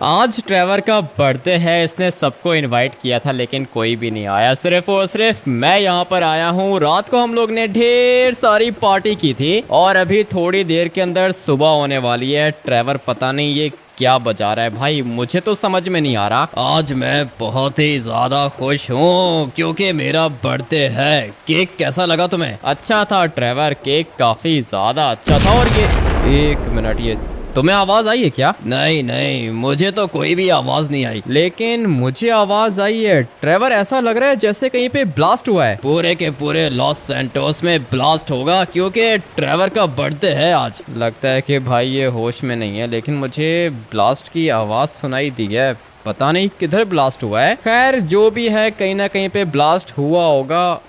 आज ट्रेवर का बर्थडे है। इसने सबको इनवाइट किया था लेकिन कोई भी नहीं आया। सिर्फ और सिर्फ मैं यहाँ पर आया हूँ। रात को हम लोग ने ढेर सारी पार्टी की थी और अभी थोड़ी देर के अंदर सुबह होने वाली है। ट्रेवर पता नहीं ये क्या बजा रहा है भाई, मुझे तो समझ में नहीं आ रहा। आज मैं बहुत ही ज्यादा खुश हूँ क्योंकि मेरा बर्थडे है। केक कैसा लगा तुम्हें? अच्छा था ट्रेवर, केक काफी ज्यादा अच्छा था। और ये एक मिनट, ये तुम्हें आवाज आई है क्या? नहीं नहीं, मुझे तो कोई भी आवाज नहीं आई, लेकिन मुझे आवाज आई है। ट्रेवर ऐसा लग रहा है जैसे कहीं पे ब्लास्ट हुआ है। पूरे के पूरे लॉस सैंटोस में ब्लास्ट होगा क्योंकि ट्रेवर का बर्थडे है आज। लगता है कि भाई ये होश में नहीं है, लेकिन मुझे ब्लास्ट की आवाज सुनाई दी है। पता नहीं किधर ब्लास्ट हुआ है। खैर जो भी है, कहीं ना कहीं पे ब्लास्ट हुआ होगा।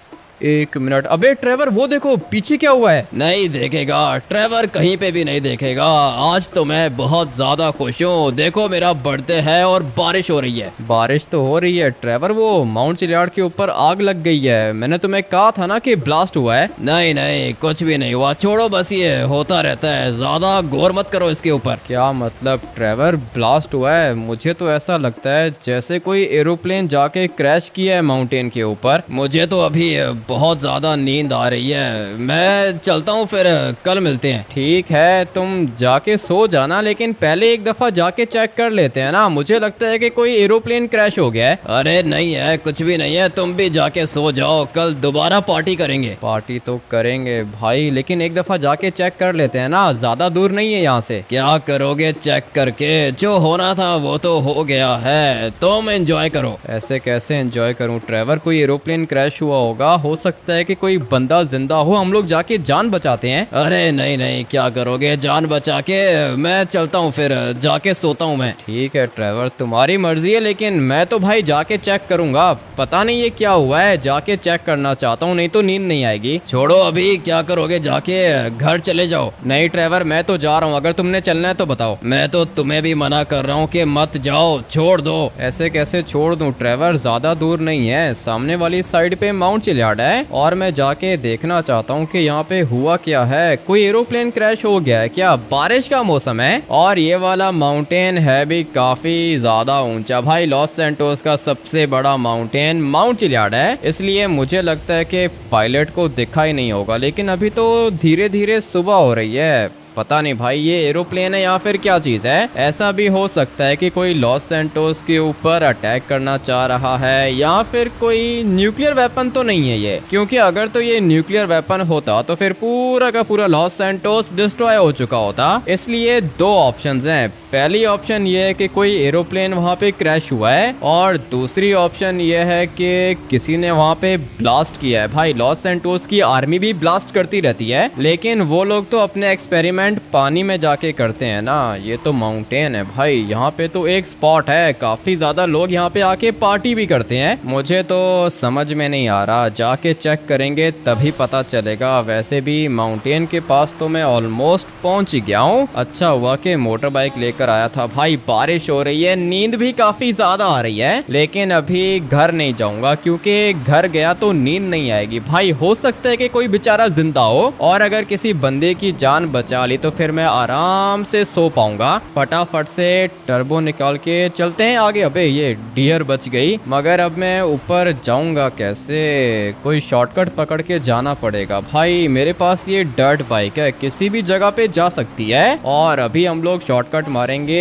एक मिनट, अबे ट्रेवर वो देखो पीछे क्या हुआ है। नहीं देखेगा ट्रेवर, कहीं पे भी नहीं देखेगा। आज तो मैं बहुत ज्यादा खुश हूँ। देखो मेरा बर्थडे है और बारिश हो रही है। बारिश तो हो रही है ट्रेवर, वो माउंट चिलियार्ड के ऊपर आग लग गई है। मैंने तुम्हें कहा था ना कि ब्लास्ट हुआ है। नहीं नहीं, कुछ भी नहीं हुआ, छोड़ो बस, ये होता रहता है, ज्यादा गौर मत करो इसके ऊपर। क्या मतलब ट्रेवर, ब्लास्ट हुआ है? मुझे तो ऐसा लगता है जैसे कोई एरोप्लेन जाके क्रैश किया है माउंटेन के ऊपर। मुझे तो अभी बहुत ज्यादा नींद आ रही है, मैं चलता हूँ, फिर कल मिलते हैं। ठीक है, तुम जाके सो जाना, लेकिन पहले एक दफा जाके चेक कर लेते हैं ना। मुझे लगता है कि कोई एरोप्लेन क्रैश हो गया है। अरे नहीं है, कुछ भी नहीं है, तुम भी जाके सो जाओ, कल दोबारा पार्टी करेंगे। पार्टी तो करेंगे भाई, लेकिन एक दफा जाके चेक कर लेते हैं ना, ज्यादा दूर नहीं है यहाँ से। क्या करोगे चेक करके? जो होना था वो तो हो गया है, तुम एंजॉय करो। ऐसे कैसे एंजॉय करूँ ट्रेवर? कोई एरोप्लेन क्रैश हुआ होगा, हो सकता है कि कोई बंदा जिंदा हो, हम लोग जाके जान बचाते हैं। अरे नहीं नहीं, क्या करोगे जान बचा के? मैं चलता हूँ, फिर जाके सोता हूँ मैं। ठीक है ट्रेवर, तुम्हारी मर्जी है, लेकिन मैं तो भाई जाके चेक करूंगा। पता नहीं ये क्या हुआ है, जाके चेक करना चाहता हूँ, नहीं तो नींद नहीं आएगी। छोड़ो, अभी क्या करोगे, जाके घर चले जाओ। नहीं ट्रेवर, मैं तो जा रहा हूँ, अगर तुमने चलना है तो बताओ। मैं तो तुम्हें भी मना कर रहा हूँ कि मत जाओ, छोड़ दो। ऐसे कैसे छोड़ दूं ट्रेवर, ज्यादा दूर नहीं है, सामने वाली साइड पे माउंट चिलियार्ड है और मैं जाके देखना चाहता हूँ कि यहाँ पे हुआ क्या है। कोई एरोप्लेन क्रैश हो गया है क्या? बारिश का मौसम है और ये वाला माउंटेन है भी काफी ज्यादा ऊंचा। भाई लॉस सैंटोस का सबसे बड़ा माउंटेन माउंट चिलियार्ड है, इसलिए मुझे लगता है कि पायलट को दिखा ही नहीं होगा। लेकिन अभी तो धीरे धीरे सुबह हो रही है, पता नहीं भाई ये एरोप्लेन है या फिर क्या चीज है। ऐसा भी हो सकता है कि कोई लॉस सैंटोस के ऊपर अटैक करना चाह रहा है, या फिर कोई न्यूक्लियर वेपन तो नहीं है ये, क्योंकि अगर तो ये न्यूक्लियर वेपन होता तो फिर पूरा का पूरा लॉस सैंटोस डिस्ट्रॉय हो चुका होता। इसलिए दो ऑप्शंस हैं। पहली ऑप्शन ये है कि कोई एरोप्लेन वहाँ पे क्रैश हुआ है, और दूसरी ऑप्शन ये है कि किसी ने वहाँ पे ब्लास्ट किया है। भाई लॉस सैंटोस की आर्मी भी ब्लास्ट करती रहती है, लेकिन वो लोग तो अपने एक्सपेरिमेंट पानी में जाके करते हैं ना। ये तो माउंटेन है भाई, यहाँ पे तो एक स्पॉट है, काफी ज्यादा लोग यहाँ पे आके पार्टी भी करते हैं। मुझे तो समझ में नहीं आ रहा, जाके चेक करेंगे तभी पता चलेगा। वैसे भी माउंटेन के पास तो मैं ऑलमोस्ट पहुंच गया हूँ। अच्छा हुआ कि मोटर बाइक लेकर आया था। भाई बारिश हो रही है, नींद भी काफी ज्यादा आ रही है, लेकिन अभी घर नहीं जाऊंगा क्योंकि घर गया तो नींद नहीं आएगी। भाई हो सकता है कि कोई बेचारा जिंदा हो, और अगर किसी बंदे की जान बचा ली तो फिर मैं आराम से सो पाऊंगा। फटाफट से टर्बो निकाल के चलते हैं आगे। अबे ये डियर बच गई, मगर अब मैं ऊपर जाऊंगा कैसे? कोई शॉर्टकट पकड़ के जाना पड़ेगा। भाई मेरे पास ये डर्ट बाइक है, किसी भी जगह पे जा सकती है, और अभी हम लोग शॉर्टकट मारेंगे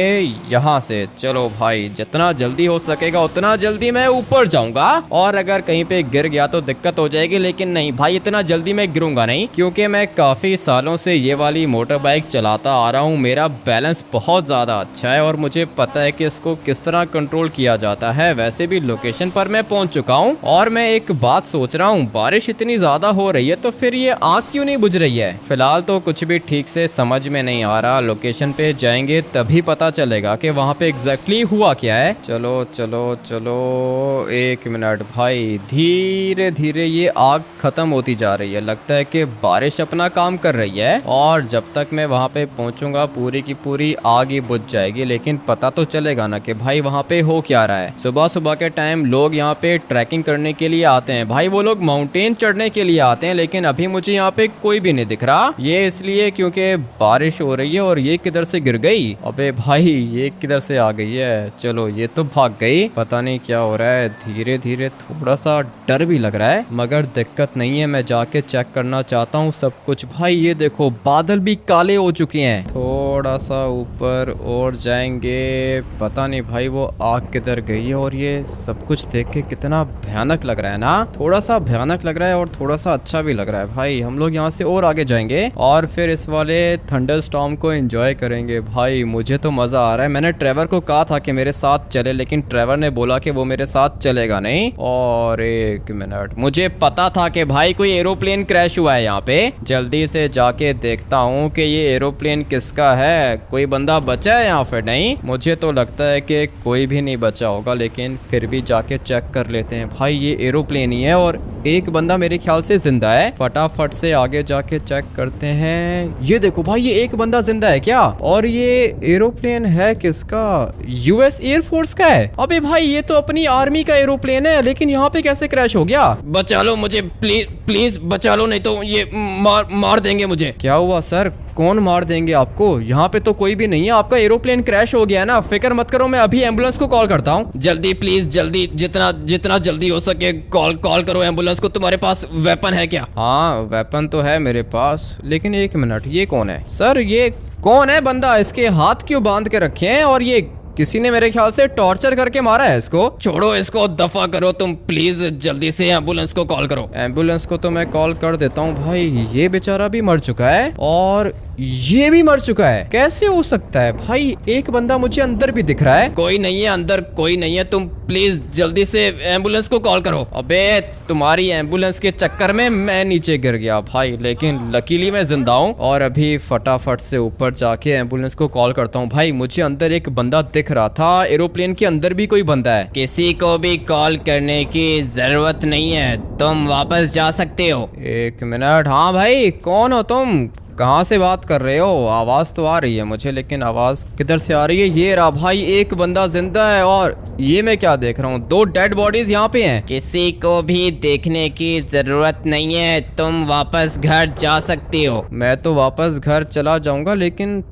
यहाँ से। चलो भाई, जितना जल्दी हो सकेगा उतना जल्दी मैं ऊपर जाऊंगा, और अगर कहीं पे गिर गया तो दिक्कत हो जाएगी। लेकिन नहीं भाई, इतना जल्दी मैं गिरूंगा नहीं, क्योंकि मैं काफी सालों से ये वाली मोटर बाइक चलाता आ रहा हूँ। मेरा बैलेंस बहुत ज़्यादा अच्छा है और मुझे पता है कि इसको किस तरह कंट्रोल किया जाता है। वैसे भी लोकेशन पर मैं पहुँच चुका हूँ, और मैं एक बात सोच रहा हूँ, बारिश इतनी ज़्यादा हो रही है तो फिर ये आग क्यों नहीं बुझ रही है? फिलहाल तो कुछ भी ठीक से समझ में नहीं आ रहा। लोकेशन पे जाएंगे तभी पता चलेगा कि वहाँ पे एग्जैक्टली हुआ क्या है। चलो चलो चलो, एक मिनट भाई, धीरे धीरे ये आग खत्म होती जा रही है। लगता है कि बारिश अपना काम कर रही है, और जब तक तक मैं वहाँ पे पहुँचूंगा पूरी की पूरी आग ही बुझ जाएगी, लेकिन पता तो चलेगा ना कि भाई वहाँ पे हो क्या रहा है। सुबह सुबह के टाइम लोग यहाँ पे ट्रैकिंग करने के लिए आते हैं भाई, वो लोग माउंटेन चढ़ने के लिए आते हैं, लेकिन अभी मुझे यहाँ पे कोई भी नहीं दिख रहा। ये इसलिए क्योंकि बारिश हो रही है। और ये किधर से गिर गई? अबे भाई ये किधर से आ गई है? चलो ये तो भाग गई, पता नहीं क्या हो रहा है। धीरे धीरे थोड़ा सा डर भी लग रहा है, मगर दिक्कत नहीं है, मैं जाके चेक करना चाहता हूँ सब कुछ। भाई ये देखो बादल भी काले हो चुके हैं। थोड़ा सा ऊपर और जाएंगे, पता नहीं भाई वो आग किधर गई है। और ये सब कुछ देख के कितना भयानक लग रहा है ना, थोड़ा सा भयानक लग रहा है और थोड़ा सा अच्छा भी लग रहा है। भाई हम लोग यहाँ से और आगे जाएंगे और फिर इस वाले थंडर स्टॉर्म को एंजॉय करेंगे। भाई मुझे तो मजा आ रहा है। मैंने ट्रेवर को कहा था कि मेरे साथ चले, लेकिन ट्रेवर ने बोला कि वो मेरे साथ चलेगा नहीं। और एक मिनट, मुझे पता था कि भाई कोई एरोप्लेन क्रैश हुआ है यहाँ पे। जल्दी से जाके देखता हूँ कि ये एरोप्लेन किसका है, कोई बंदा बचा है यहाँ पे? नहीं, मुझे तो लगता है कि कोई भी नहीं बचा होगा, लेकिन फिर भी जाके चेक कर लेते हैं। भाई ये एरोप्लेन ही है और एक बंदा मेरे ख्याल से जिंदा है। फटाफट से आगे जाके चेक करते हैं। ये देखो भाई ये एक बंदा जिंदा है क्या? और ये एरोप्लेन है किसका? यूएस एयरफोर्स का है। अबे भाई ये तो अपनी आर्मी का एरोप्लेन है, लेकिन यहाँ पे कैसे क्रैश हो गया? बचा लो मुझे, प्लीज प्लीज बचा लो, नहीं तो ये मार देंगे मुझे। क्या हुआ सर? कौन मार देंगे आपको? यहाँ पे तो कोई भी नहीं है, आपका एरोप्लेन क्रैश हो गया है ना। फिक्र मत करो, मैं अभी एम्बुलेंस को कॉल करता हूँ। जल्दी प्लीज, जल्दी, जितना जल्दी हो सके कॉल करो एम्बुलेंस को। तुम्हारे पास वेपन है क्या? हाँ वेपन तो है मेरे पास, लेकिन एक मिनट, ये कौन है सर? ये कौन है बंदा? इसके हाथ क्यों बांध के रखे हैं? और ये किसी ने मेरे ख्याल से टॉर्चर करके मारा है इसको। छोड़ो इसको, दफा करो तुम प्लीज, जल्दी से एम्बुलेंस को कॉल करो। एम्बुलेंस को तो मैं कॉल कर देता हूँ। भाई ये बेचारा भी मर चुका है और ये भी मर चुका है। कैसे हो सकता है भाई? एक बंदा मुझे अंदर भी दिख रहा है। कोई नहीं है अंदर, कोई नहीं है। तुम प्लीज जल्दी से एम्बुलेंस को कॉल करो। अबे तुम्हारी एम्बुलेंस के चक्कर में मैं नीचे गिर गया भाई, लेकिन लकीली मैं जिंदा हूँ। और अभी फटाफट से ऊपर जाके एम्बुलेंस को कॉल करता हूँ। भाई मुझे अंदर एक बंदा दिख रहा था, एरोप्लेन के अंदर भी कोई बंदा है। किसी को भी कॉल करने की जरूरत नहीं है, तुम वापस जा सकते हो। एक मिनट, हाँ भाई कौन हो तुम? कहाँ से बात कर रहे हो? आवाज़ तो आ रही है मुझे, लेकिन आवाज़ किधर से आ रही है? ये रहा भाई, एक बंदा जिंदा है। और ये मैं क्या देख रहा हूँ? 2 डेड बॉडीज यहाँ पे हैं। किसी को भी देखने की जरूरत नहीं है, तुम वापस घर जा सकते हो। मैं तो वापस घर चला जाऊंगा, लेकिन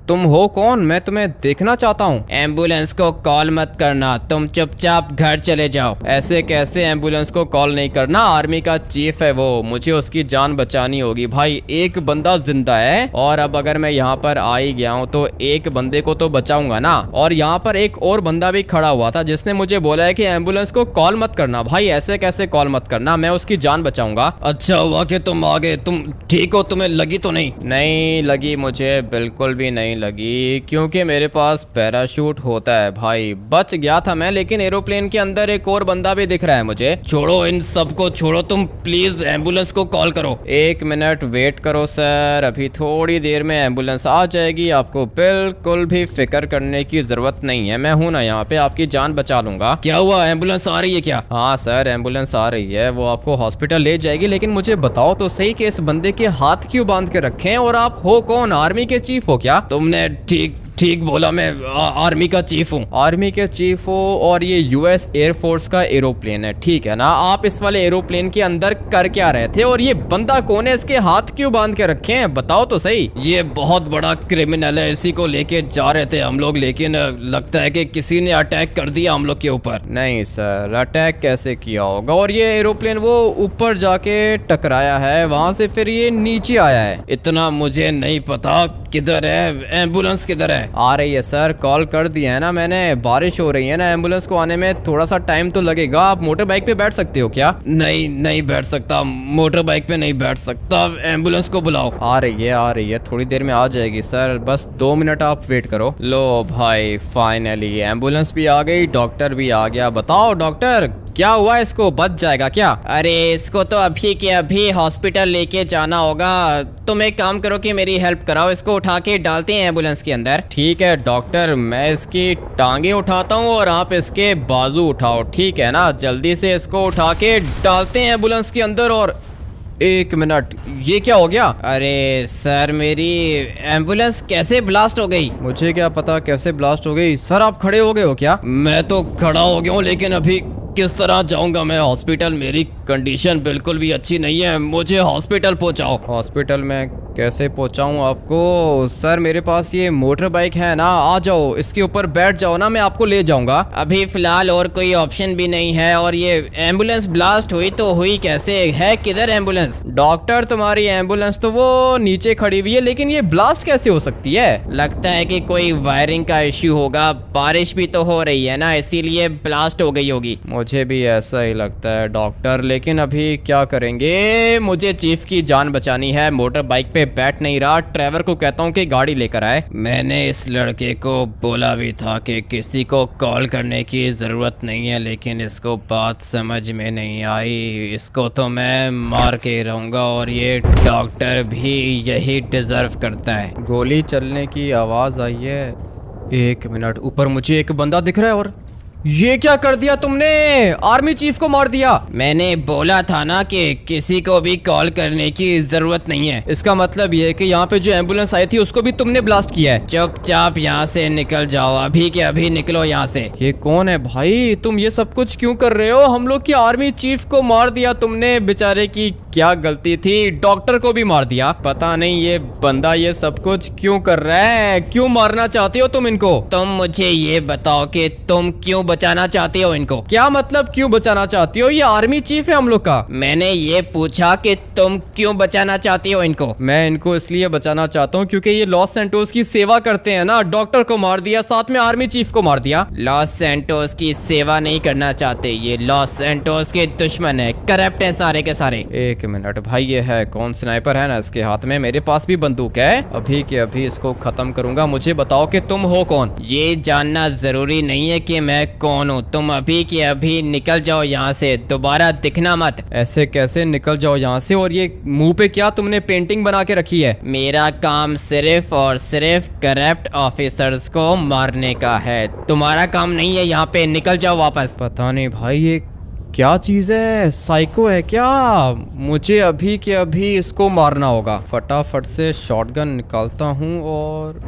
तुम हो कौन? मैं तुम्हें देखना चाहता हूँ। एम्बुलेंस को कॉल मत करना, तुम चुपचाप घर चले जाओ। ऐसे कैसे एम्बुलेंस को कॉल नहीं करना? आर्मी का चीफ है वो, मुझे उसकी जान बचानी होगी। भाई एक बंदा जिंदा है और अब अगर मैं यहाँ पर आ ही गया हूँ तो एक बंदे को तो बचाऊंगा ना। और यहाँ पर एक और बंदा भी खड़ा हुआ था जिसने मुझे बोला है कि एम्बुलेंस को कॉल मत करना। भाई ऐसे कैसे कॉल मत करना, मैं उसकी जान बचाऊंगा। अच्छा हुआ कि तुम आ गए। तुम ठीक हो? तुम्हें लगी तो नहीं? नहीं लगी मुझे, बिल्कुल भी नहीं लगी, क्योंकि मेरे पास पैराशूट होता है। भाई बच गया था मैं, लेकिन एरोप्लेन के अंदर एक और बंदा भी दिख रहा है मुझे। छोड़ो इन सबको, छोड़ो, तुम प्लीज एम्बुलेंस को कॉल करो। एक मिनट वेट करो सर, अभी थोड़ी देर में एम्बुलेंस आ जाएगी। आपको बिल्कुल भी फिक्र करने की जरूरत नहीं है, मैं हूं ना यहाँ पे, आपकी जान बचा लूंगा। क्या हुआ, एम्बुलेंस आ रही है क्या? हाँ सर एम्बुलेंस आ रही है, वो आपको हॉस्पिटल ले जाएगी। लेकिन मुझे बताओ तो सही कि इस बंदे के हाथ क्यों बांध के रखे हैं? और आप हो कौन? आर्मी के चीफ हो क्या? तुमने ठीक बोला, मैं आर्मी का चीफ हूँ। आर्मी के चीफ हो और ये यूएस एयरफोर्स का एरोप्लेन है, ठीक है ना? आप इस वाले एरोप्लेन के अंदर कर क्या रहे थे? और ये बंदा कौन है? इसके हाथ क्यों बांध के रखे हैं? बताओ तो सही। ये बहुत बड़ा क्रिमिनल है, इसी को लेके जा रहे थे हम लोग, लेकिन लगता है कि किसी ने अटैक कर दिया हम लोग के ऊपर। नहीं सर, अटैक कैसे किया होगा? और ये एरोप्लेन वो ऊपर जाके टकराया है, वहां से फिर ये नीचे आया है। इतना मुझे नहीं पता। किधर है एम्बुलेंस, किधर है? आ रही है सर, कॉल कर दिया है ना मैंने। बारिश हो रही है ना, एम्बुलेंस को आने में थोड़ा सा टाइम तो लगेगा। आप मोटर बाइक पे बैठ सकते हो क्या? नहीं बैठ सकता, मोटर बाइक पे नहीं बैठ सकता। एम्बुलेंस को बुलाओ। आ रही है, थोड़ी देर में आ जाएगी सर, बस 2 मिनट आप वेट करो। लो भाई फाइनली एम्बुलेंस भी आ गई, डॉक्टर भी आ गया। बताओ डॉक्टर क्या हुआ? इसको बच जाएगा क्या? अरे इसको तो अभी के अभी हॉस्पिटल लेके जाना होगा। तुम एक काम करो कि मेरी हेल्प कराओ, इसको उठा के डालते हैं एम्बुलेंस के अंदर। ठीक है डॉक्टर, मैं इसकी टांगे उठाता हूँ और आप इसके बाजू उठाओ, ठीक है ना? जल्दी से इसको उठा के डालते हैं एम्बुलेंस के अंदर। और एक मिनट, ये क्या हो गया? अरे सर, मेरी एम्बुलेंस कैसे ब्लास्ट हो गई? मुझे क्या पता कैसे ब्लास्ट हो गई। सर आप खड़े हो गए हो क्या? मैं तो खड़ा हो गया हूँ, लेकिन अभी किस तरह जाऊंगा मैं हॉस्पिटल? मेरी कंडीशन बिल्कुल भी अच्छी नहीं है, मुझे हॉस्पिटल पहुंचाओ। हॉस्पिटल में कैसे पहुंचाऊं आपको? सर मेरे पास ये मोटर बाइक है ना, आ जाओ इसके ऊपर बैठ जाओ ना, मैं आपको ले जाऊंगा। अभी फिलहाल और कोई ऑप्शन भी नहीं है, और ये एम्बुलेंस ब्लास्ट हुई तो हुई कैसे है? किधर एम्बुलेंस? डॉक्टर तुम्हारी एम्बुलेंस तो वो नीचे खड़ी हुई है, लेकिन ये ब्लास्ट कैसे हो सकती है? लगता है कि कोई वायरिंग का इश्यू होगा, बारिश भी तो हो रही है ना, इसीलिए ब्लास्ट हो गई होगी। मुझे भी ऐसा ही लगता है डॉक्टर, लेकिन अभी क्या करेंगे? मुझे चीफ की जान बचानी है। मोटर बाइक पे बैठ नहीं रहा, ड्राइवर को कहता हूँ कि गाड़ी लेकर आए। मैंने इस लड़के को बोला भी था कि किसी को कॉल करने की ज़रूरत नहीं है, लेकिन इसको बात समझ में नहीं आई। इसको तो मैं मार के रहूँगा, और ये डॉक्टर भी यही डिज़र्व करता है। गोली चलने की आवाज़ आई है। एक मिनट, ऊपर मुझे एक बंदा दिख रहा है। और ये क्या कर दिया तुमने? आर्मी चीफ को मार दिया। मैंने बोला था ना कि किसी को भी कॉल करने की जरूरत नहीं है। इसका मतलब ये है कि यहाँ पे जो एम्बुलेंस आई थी उसको भी तुमने ब्लास्ट किया है। चुपचाप यहाँ से निकल जाओ, अभी के अभी निकलो यहाँ से। ये कौन है भाई? तुम ये सब कुछ क्यों कर रहे हो? हम लोग की आर्मी चीफ को मार दिया तुमने, बेचारे की क्या गलती थी? डॉक्टर को भी मार दिया। पता नहीं ये बंदा ये सब कुछ क्यों कर रहा है? क्यों मारना चाहते हो तुम इनको? तुम मुझे ये बताओ कि तुम क्यों बचाना चाहते हो इनको? क्या मतलब क्यों बचाना चाहती हो? ये आर्मी चीफ है हम लोग का। मैंने ये पूछा कि तुम क्यों बचाना चाहती हो इनको? मैं इनको इसलिए बचाना चाहता हूँ क्योंकि ये लॉस सैंटोस की सेवा करते हैं ना। डॉक्टर को मार दिया, साथ में आर्मी चीफ को मार दिया। लॉस सैंटोस की सेवा नहीं करना चाहते, ये लॉस सैंटोस के दुश्मन है, करप्ट है सारे के सारे। एक मिनट भाई, ये है कौन? स्नाइपर है ना इसके हाथ में, मेरे पास भी बंदूक है। अभी के अभी इसको खत्म करूंगा। मुझे बताओ कि तुम हो कौन? ये जानना जरूरी नहीं है कि मैं कौन हूँ, तुम अभी के अभी निकल जाओ यहाँ से, दोबारा दिखना मत। ऐसे कैसे निकल जाओ यहाँ से? और ये मुंह पे क्या तुमने पेंटिंग बना के रखी है? मेरा काम सिर्फ और सिर्फ करप्ट ऑफिसर्स को मारने का है, तुम्हारा काम नहीं है। यहाँ पे निकल जाओ वापस। पता नहीं भाई ये क्या चीज है, साइको है क्या? मुझे अभी के अभी इसको मारना होगा। फटाफट से शॉटगन निकालता हूँ और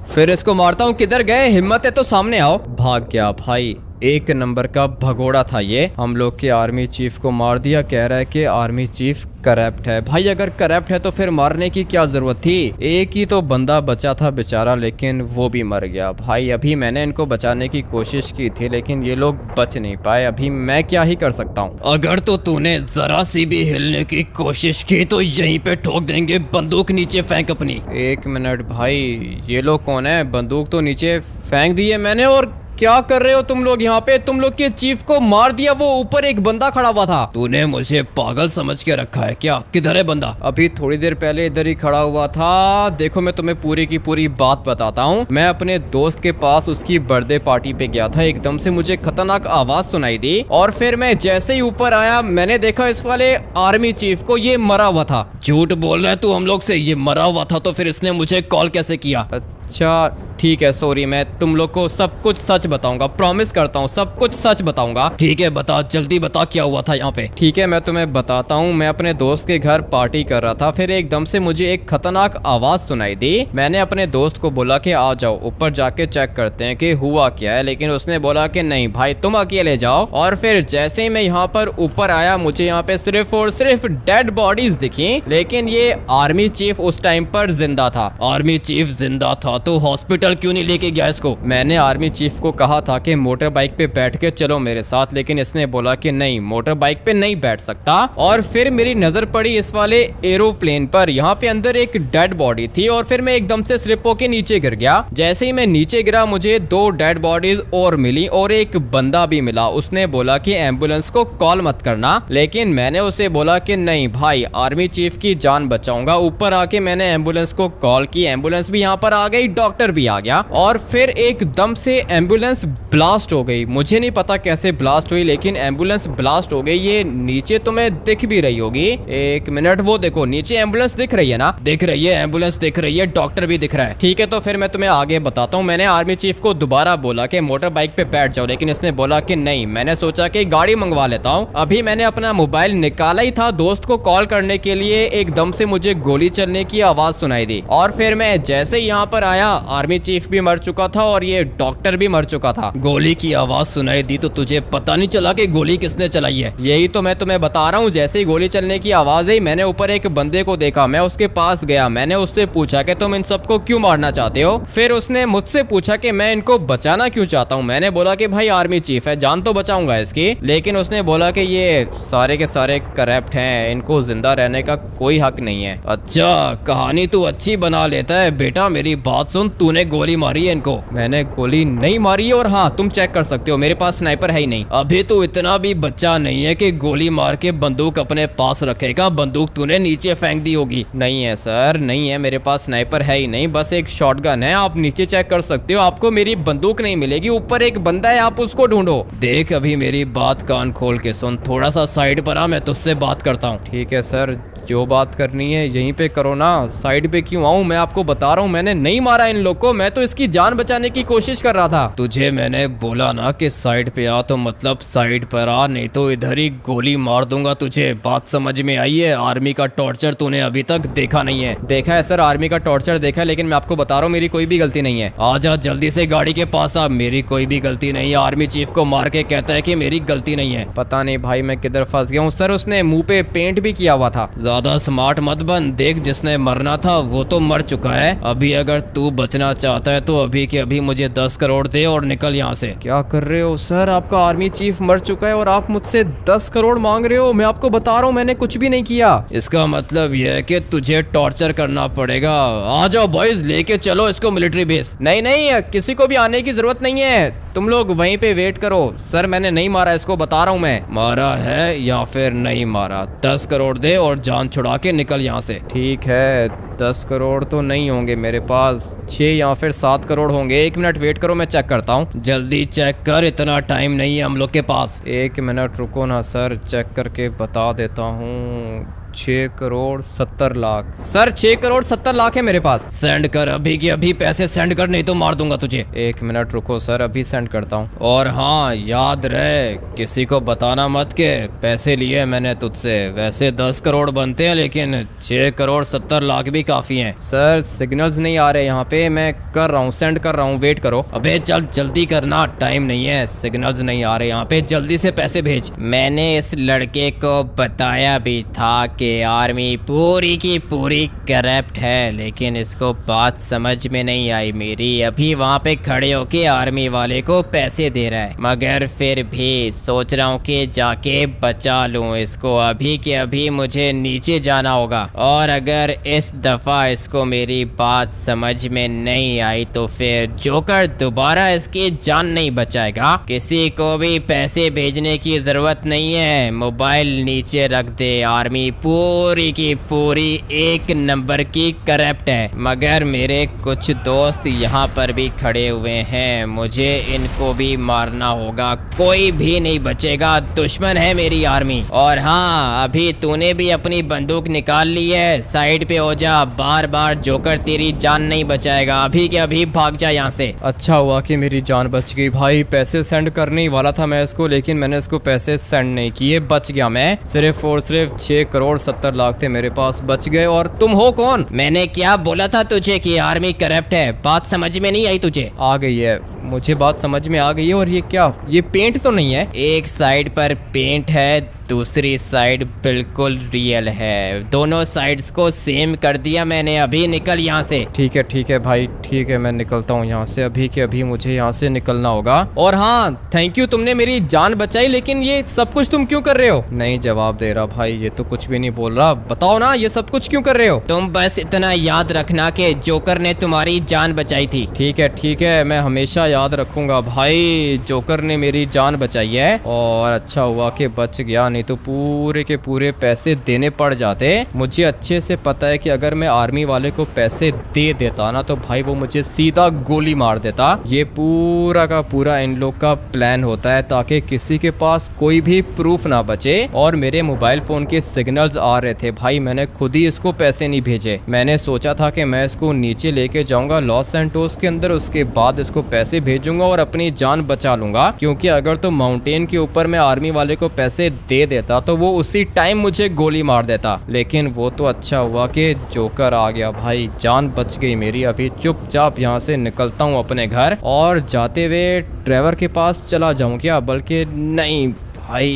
फिर इसको मारता हूँ। किधर गए? हिम्मत है तो सामने आओ। भाग गया भाई, एक नंबर का भगोड़ा था ये। हम लोग के आर्मी चीफ को मार दिया। कह रहा है कि आर्मी चीफ करप्ट है। भाई अगर करप्ट है तो फिर मारने की क्या जरूरत थी? एक ही तो बंदा बचा था बेचारा, लेकिन वो भी मर गया। भाई अभी मैंने इनको बचाने की कोशिश की थी, लेकिन ये लोग बच नहीं पाए। अभी मैं क्या ही कर सकता हूँ? अगर तो तूने जरा सी भी हिलने की कोशिश की तो यहीं पे ठोक देंगे। बंदूक नीचे फेंक अपनी। एक मिनट भाई, ये लोग कौन है? बंदूक तो नीचे फेंक दी है मैंने। और क्या कर रहे हो तुम लोग यहाँ पे? तुम लोग के चीफ को मार दिया, वो ऊपर एक बंदा खड़ा हुआ था। तूने मुझे पागल समझ के रखा है क्या? किधर है बंदा? अभी थोड़ी देर पहले इधर ही खड़ा हुआ था। देखो मैं तुम्हें पूरी की पूरी बात बताता हूँ। मैं अपने दोस्त के पास उसकी बर्थडे पार्टी पे गया था। एकदम से मुझे खतरनाक आवाज सुनाई दी, और फिर मैं जैसे ही ऊपर आया मैंने देखा इस वाले आर्मी चीफ को, ये मरा हुआ था। झूठ बोल रहा है तू हम लोग से? ये मरा हुआ था तो फिर इसने मुझे कॉल कैसे किया? अच्छा ठीक है, सॉरी। मैं तुम लोग को सब कुछ सच बताऊंगा, प्रॉमिस करता हूँ सब कुछ सच बताऊंगा। ठीक है बता, जल्दी बता क्या हुआ था यहाँ पे। ठीक है मैं तुम्हें बताता हूँ। मैं अपने दोस्त के घर पार्टी कर रहा था, फिर एकदम से मुझे एक खतरनाक आवाज सुनाई दी। मैंने अपने दोस्त को बोला कि आ जाओ ऊपर जाके चेक करते हैं कि हुआ क्या है, लेकिन उसने बोला कि नहीं भाई तुम अकेले जाओ। और फिर जैसे ही मैं यहाँ पर ऊपर आया, मुझे यहाँ पे सिर्फ और सिर्फ डेड बॉडीज दिखी, लेकिन ये आर्मी चीफ उस टाइम पर जिंदा था। आर्मी चीफ जिंदा था तो हॉस्पिटल क्यों नहीं लेके गया इसको? मैंने आर्मी चीफ को कहा था कि मोटर बाइक पे बैठ के चलो मेरे साथ, लेकिन इसने बोला कि नहीं मोटर बाइक पे नहीं बैठ सकता। और फिर मेरी नजर पड़ी इस वाले एरोप्लेन पर। यहाँ पे अंदर एक डेड बॉडी थी, और फिर मैं एकदम से स्लिप होके नीचे गिर गया। जैसे ही मैं नीचे गिरा मुझे 2 डेड बॉडीज और मिली, और एक बंदा भी मिला। उसने बोला कि एम्बुलेंस को कॉल मत करना, लेकिन मैंने उसे बोला कि नहीं भाई आर्मी चीफ की जान बचाऊंगा। ऊपर आके मैंने एम्बुलेंस को कॉल की, एम्बुलेंस भी यहाँ पर आ गई, डॉक्टर भी आ आ गया और फिर एकदम से एम्बुलेंस ब्लास्ट हो गई। मुझे नहीं पता कैसे ब्लास्ट हुई, लेकिन एम्बुलेंस ब्लास्ट हो गई। ये नीचे तुम्हें दिख भी रही होगी, एक मिनट, वो देखो नीचे एम्बुलेंस दिख रही है ना? दिख रही है, एम्बुलेंस दिख रही है, डॉक्टर भी दिख रहा है। ठीक है, तो फिर मैं तुम्हें आगे बताता हूँ। मैंने आर्मी चीफ को दोबारा बोला कि मोटर बाइक पे बैठ जाओ, लेकिन इसने बोला कि नहीं। मैंने सोचा कि गाड़ी मंगवा लेता हूँ। अभी मैंने अपना मोबाइल निकाला ही था दोस्त को कॉल करने के लिए, एकदम से मुझे गोली चलने की आवाज सुनाई दी और फिर मैं जैसे यहाँ पर आया, आर्मी चीफ भी मर चुका था और ये डॉक्टर भी मर चुका था। गोली की आवाज सुनाई दी तो तुझे पता नहीं चला कि गोली किसने चलाई है? यही तो मैं तुम्हें बता रहा हूँ। जैसे ही गोली चलने की आवाज आई, मैंने ऊपर एक बंदे को देखा, मैं उसके पास गया, मैंने उससे पूछा कि तुम इन सबको क्यों मारना चाहते हो? फिर उसने मुझसे पूछा कि मैं इनको बचाना क्यों चाहता हूँ। मैंने बोला कि भाई आर्मी चीफ है, जान तो बचाऊंगा इसकी, लेकिन उसने बोला कि ये सारे के सारे करप्ट हैं, इनको जिंदा रहने का कोई हक नहीं है। अच्छा, कहानी तू अच्छी बना लेता है बेटा। मेरी बात सुन, तूने गोली मारी है इनको? मैंने गोली नहीं मारी है, और हाँ तुम चेक कर सकते हो, मेरे पास स्नाइपर है ही नहीं। अभी तो इतना भी बच्चा नहीं है कि गोली मार के बंदूक अपने पास रखेगा। बंदूक तूने नीचे फेंक दी होगी। नहीं है सर, नहीं है, मेरे पास स्नाइपर है ही नहीं, बस एक शॉटगन है। आप नीचे चेक कर सकते हो, आपको मेरी बंदूक नहीं मिलेगी। ऊपर एक बंदा है, आप उसको ढूंढो। देख, अभी मेरी बात कान खोल के सुन, थोड़ा सा साइड पर आ, मैं तुझसे बात करता हूँ। ठीक है सर, जो बात करनी है यहीं पे करो ना, साइड पे क्यों आऊं? मैं आपको बता रहा हूँ, मैंने नहीं मारा इन लोग को, मैं तो इसकी जान बचाने की कोशिश कर रहा था। तुझे मैंने बोला ना कि साइड पे आ, तो मतलब साइड पर आ, नहीं तो इधर ही गोली मार दूंगा तुझे। बात समझ में आई है? आर्मी का टॉर्चर तूने अभी तक देखा नहीं है। देखा है सर, आर्मी का टॉर्चर देखा है, लेकिन मैं आपको बता रहा हूँ मेरी कोई भी गलती नहीं है। आजा जल्दी से गाड़ी के पास आ। मेरी कोई भी गलती नहीं है। आर्मी चीफ को मार के कहता है कि मेरी गलती नहीं है। पता नहीं भाई मैं किधर फंस गया हूँ। सर उसने मुंह पे पेंट भी किया हुआ था। ज्यादा स्मार्ट मत बन। देख, जिसने मरना था वो तो मर चुका है। अभी अगर तू बचना चाहता है तो अभी के अभी मुझे 10 करोड़ दे और निकल यहाँ से। क्या कर रहे हो सर? आपका आर्मी चीफ मर चुका है और आप मुझसे 10 करोड़ मांग रहे हो? मैं आपको बता रहा हूँ मैंने कुछ भी नहीं किया। इसका मतलब यह है कि तुझे टॉर्चर करना पड़ेगा। आ जाओ बॉयज, लेके चलो इसको मिलिट्री बेस। नहीं नहीं, किसी को भी आने की जरूरत नहीं है, तुम लोग वहीं पे वेट करो। सर मैंने नहीं मारा इसको, बता रहा हूँ मैं। मारा है या फिर नहीं मारा? 10 करोड़ दे और जान छुड़ा के निकल यहाँ से। ठीक है, 10 करोड़ तो नहीं होंगे मेरे पास, 6 या फिर 7 करोड़ होंगे। 1 मिनट वेट करो, मैं चेक करता हूँ। जल्दी चेक कर, इतना टाइम नहीं है हम लोग के पास। 1 मिनट रुको ना सर, चेक करके बता देता हूँ। 6 करोड़ 70 लाख सर, 6 करोड़ 70 लाख है मेरे पास। सेंड कर, अभी के अभी पैसे सेंड कर, नहीं तो मार दूंगा तुझे। 1 मिनट रुको सर, अभी सेंड करता हूँ। और हाँ, याद रहे किसी को बताना मत के पैसे लिए मैंने तुझसे। वैसे 10 करोड़ बनते हैं, लेकिन 6 करोड़ 70 लाख भी काफी हैं। सर सिग्नल्स नहीं आ रहे यहाँ पे, मैं कर रहा हूँ, सेंड कर रहा हूँ, वेट करो। अबे चल जल्दी करना, टाइम नहीं है। सिग्नल्स नहीं आ रहे यहाँ पे, जल्दी से पैसे भेज। मैंने इस लड़के को बताया भी था कि आर्मी पूरी की पूरी करप्ट है, लेकिन इसको बात समझ में नहीं आई मेरी। अभी वहाँ पे खड़े होके आर्मी वाले को पैसे दे रहा है, मगर फिर भी सोच रहा हूँ कि जाके बचा लूँ इसको। अभी के अभी मुझे नीचे जाना होगा, और अगर इस दफा इसको मेरी बात समझ में नहीं आई तो फिर जोकर दोबारा इसकी जान नहीं बचाएगा। किसी को भी पैसे भेजने की जरूरत नहीं है, मोबाइल नीचे रख दे। आर्मी पूरी की पूरी 1 नंबर की करप्ट है, मगर मेरे कुछ दोस्त यहाँ पर भी खड़े हुए हैं, मुझे इनको भी मारना होगा। कोई भी नहीं बचेगा, दुश्मन है मेरी आर्मी। और हाँ, अभी तूने भी अपनी बंदूक निकाल ली है, साइड पे हो जा। बार बार जोकर तेरी जान नहीं बचाएगा, अभी के अभी भाग जा यहाँ से। अच्छा हुआ कि मेरी जान बच गई भाई। पैसे सेंड करने ही वाला था मैं इसको, लेकिन मैंने इसको पैसे सेंड नहीं किए, बच गया मैं। सिर्फ और सिर्फ 6 करोड़ 70 लाख थे मेरे पास, बच गए। और तुम हो कौन? मैंने क्या बोला था तुझे कि आर्मी करप्ट है? बात समझ में नहीं आई तुझे? आ गई है, मुझे बात समझ में आ गई है। और ये क्या, ये पेंट तो नहीं है? एक साइड पर पेंट है, दूसरी साइड बिल्कुल रियल है। दोनों साइड्स को सेम कर दिया मैंने। अभी निकल यहाँ से। ठीक है भाई, ठीक है, मैं निकलता हूँ यहाँ से। अभी के अभी मुझे यहाँ से निकलना होगा। और हाँ, थैंक यू, तुमने मेरी जान बचाई, लेकिन ये सब कुछ तुम क्यों कर रहे हो? नहीं जवाब दे रहा भाई, ये तो कुछ भी नहीं बोल रहा। बताओ ना, ये सब कुछ क्यों कर रहे हो? तुम बस इतना याद रखना कि जोकर ने तुम्हारी जान बचाई थी। ठीक है, मैं हमेशा याद रखूंगा भाई। जोकर ने मेरी जान बचाई है, और अच्छा हुआ कि बच गया, नहीं तो पूरे के पूरे पैसे देने पड़ जाते। मुझे अच्छे से पता है कि अगर मैं आर्मी वाले को पैसे दे देता ना तो भाई वो मुझे सीधा गोली मार देता। ये पूरा का पूरा इन लोग का प्लान होता है ताकि किसी के पास कोई भी प्रूफ ना बचे। और मेरे मोबाइल फोन के सिग्नल्स आ रहे थे भाई, मैंने खुद ही इसको पैसे नहीं भेजे। मैंने सोचा था कि मैं इसको नीचे लेके जाऊंगा लॉस सैंटोस के अंदर, उसके बाद इसको पैसे भेजूंगा और अपनी जान बचा लूंगा। क्योंकि अगर तो माउंटेन के ऊपर मैं आर्मी वाले को पैसे दे देता तो वो उसी टाइम मुझे गोली मार देता। लेकिन वो तो अच्छा हुआ कि जोकर आ गया भाई, जान बच गई मेरी। अभी चुपचाप यहाँ से निकलता हूँ अपने घर और जाते हुए ट्रेवर के पास चला जाऊँ क्या, बल्कि नहीं भाई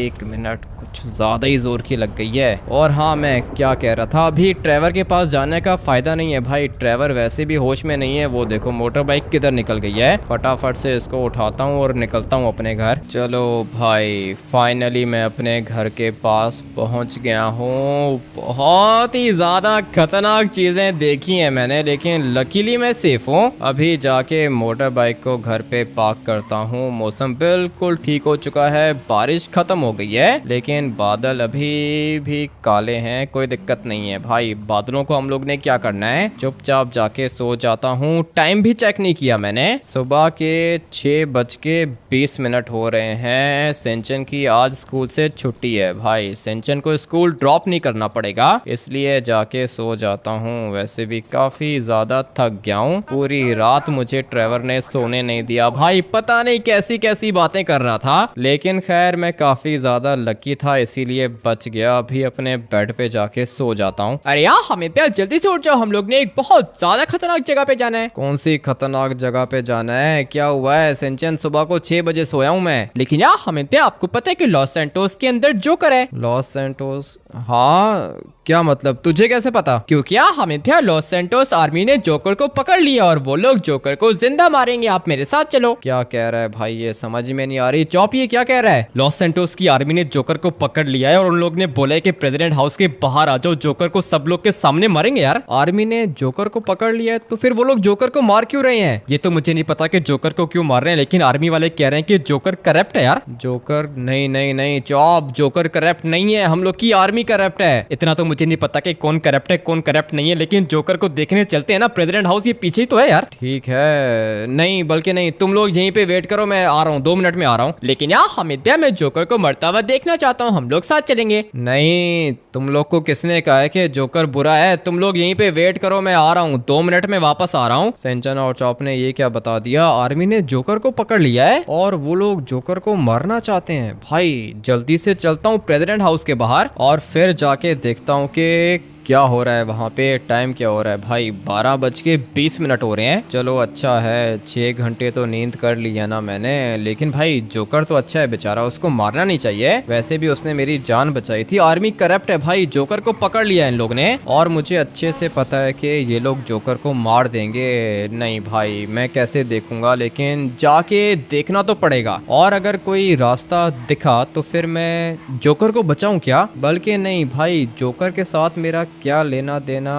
1 मिनट, कुछ ज़्यादा ही ज़ोर की लग गई है। और हाँ, मैं क्या कह रहा था, अभी ट्रेवर के पास जाने का फ़ायदा नहीं है भाई, ट्रेवर वैसे भी होश में नहीं है। वो देखो मोटर बाइक किधर निकल गई है। फटाफट से इसको उठाता हूँ और निकलता हूँ अपने घर। चलो भाई, फाइनली मैं अपने घर के पास पहुँच गया हूँ। बहुत ही ज़्यादा खतरनाक चीज़ें देखी हैं मैंने, लेकिन लकीली मैं सेफ हूँ। अभी जाके मोटर बाइक को घर पे पार्क करता हूँ। मौसम बिल्कुल ठीक हो चुका है, बारिश खत्म हो गई है, लेकिन बादल अभी भी काले हैं। कोई दिक्कत नहीं है भाई, बादलों को हम लोग ने क्या करना है, चुपचाप जाके सो जाता हूँ। टाइम भी चेक नहीं किया मैंने, सुबह के 6:20 हो रहे हैं। सेंचन की आज स्कूल से छुट्टी है भाई, सेंचन को स्कूल ड्रॉप नहीं करना पड़ेगा, इसलिए जाके सो जाता हूँ। वैसे भी काफी ज्यादा थक गया हूँ, पूरी रात मुझे ट्रेवर ने सोने नहीं दिया भाई, पता नहीं कैसी कैसी बातें कर रहा था। लेकिन खैर मैं काफी ज्यादा लकी था, इसीलिए बच गया। अभी अपने बेड पे जाके सो जाता हूँ। अरे यार हमें पे जल्दी से उठ जाओ, हम लोग ने एक बहुत ज्यादा खतरनाक जगह पे जाना है। कौन सी खतरनाक जगह पे जाना है, क्या हुआ है? सेंचन, सुबह को 6 बजे सोया हूँ मैं। लेकिन यार हमें पे आपको पता है कि लॉस सैंटोस के अंदर जोकर है। Los Santos? हाँ, क्या मतलब, तुझे कैसे पता? क्योंकि यार हमें पे लॉस सैंटोस आर्मी ने जोकर को पकड़ लिया और वो लोग जोकर को जिंदा मारेंगे। आप मेरे साथ चलो। क्या कह रहा है भाई, ये समझ में नहीं आ रही। चौप, ये क्या कह रहा है? लॉस सैंटोस की आर्मी ने जोकर को पकड़ लिया है और उन लोग ने बोला है कि प्रेसिडेंट हाउस के बाहर आ जाओ, जोकर को सब लोग के सामने मारेंगे। यार आर्मी ने जोकर को पकड़ लिया है, तो फिर वो लोग जोकर को मार क्यों रहे हैं? ये तो मुझे नहीं पता कि जोकर को क्यों मार रहे हैं, लेकिन आर्मी वाले कह रहे हैं कि जोकर करप्ट है। यार जोकर? नहीं नहीं नहीं चौप, जोकर करप्ट नहीं है, हम लोग की आर्मी करप्ट है। इतना तो मुझे नहीं पता कि कौन करप्ट है कौन करप्ट नहीं है, लेकिन जोकर को देखने चलते हैं ना, प्रेसिडेंट हाउस ये पीछे ही तो है। यार ठीक है, नहीं बल्कि नहीं, तुम लोग यहीं पे वेट करो, मैं आ रहा हूँ, 2 मिनट में आ रहा हूँ। लेकिन यार हमिद्या, मैं जोकर को मरता हुआ देखना चाहता हूँ, हम लोग साथ चलेंगे। नहीं, तुम लोग को किसने कहा है कि जोकर बुरा है? तुम लोग यहीं पे वेट करो, मैं आ रहा हूँ, 2 मिनट में वापस आ रहा हूँ। सेंचन और चॉप ने ये क्या बता दिया, आर्मी ने जोकर को पकड़ लिया है और वो लोग जोकर को मारना चाहते हैं। भाई जल्दी से चलता हूँ प्रेसिडेंट हाउस के बाहर और फिर जाके देखता हूँ कि क्या हो रहा है वहाँ पे। टाइम क्या हो रहा है भाई, 12:20 हो रहे हैं। चलो अच्छा है, 6 घंटे तो नींद कर लिया ना मैंने। लेकिन भाई जोकर तो अच्छा है बेचारा, उसको मारना नहीं चाहिए, वैसे भी उसने मेरी जान बचाई थी। आर्मी करप्ट है भाई, जोकर को पकड़ लिया इन लोग ने और मुझे अच्छे से पता है कि ये लोग जोकर को मार देंगे। नहीं भाई, मैं कैसे देखूंगा, लेकिन जाके देखना तो पड़ेगा। और अगर कोई रास्ता दिखा तो फिर मैं जोकर को बचाऊं क्या? बल्कि नहीं भाई, जोकर के साथ मेरा क्या लेना देना।